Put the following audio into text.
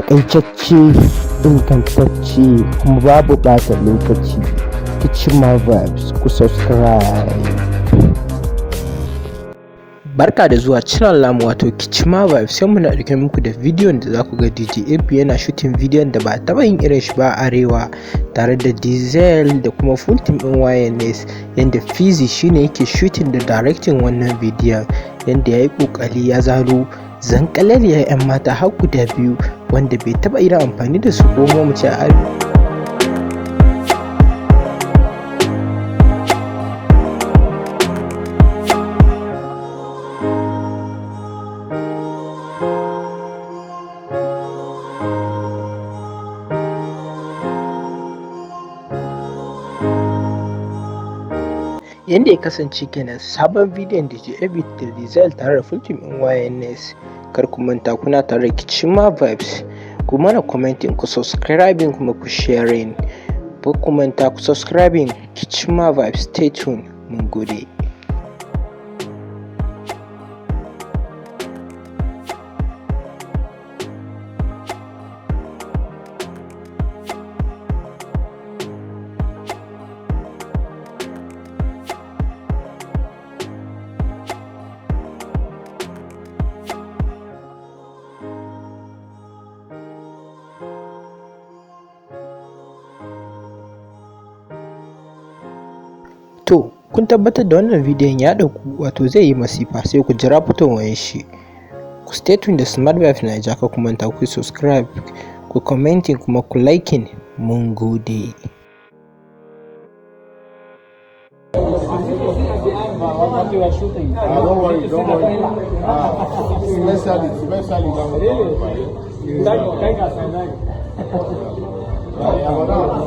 takaitacce, ingantacce kuma babu ɓata lokaci. Kichima Vibes, ku subscribe. Barka da zuwa channel namu wato Kichima Vibes. Sai muna ɗauke muku da bidiyon da za ku ga DJ yana shooting bidiyon da ba taɓa yin irin shi ba a Arewa tare da Deezell da kuma full team ɗin YNS, yanda Fizi shine yake shooting da directing wannan bidiyon, yanda ya yi ƙoƙari ya zaro zanƙalaliyar 'yan mata har guda biyu wanda bai taɓa irin amfani da su ko mu ce a Arewa. Yanda ya kasance kenan sabon bidiyon DJ da Deezell tare da full team ɗin YNS. Kar ku manta kuna tare da Kichima Vibes, ku mana commenting, ku subscribing kuma ku sharing. Ku manta ku subscribing Kichima Vibes. Stay tuned, mun gode. To, kun tabbatar da wannan bidiyon ya ɗauku wato zai yi masifa, sai ku jira fitowar shi. Ku stay tuned da Smart Vibes Naija, ka kuma ta ku subscribe, ku commenting kuma ku liking, mun gode. Don't worry.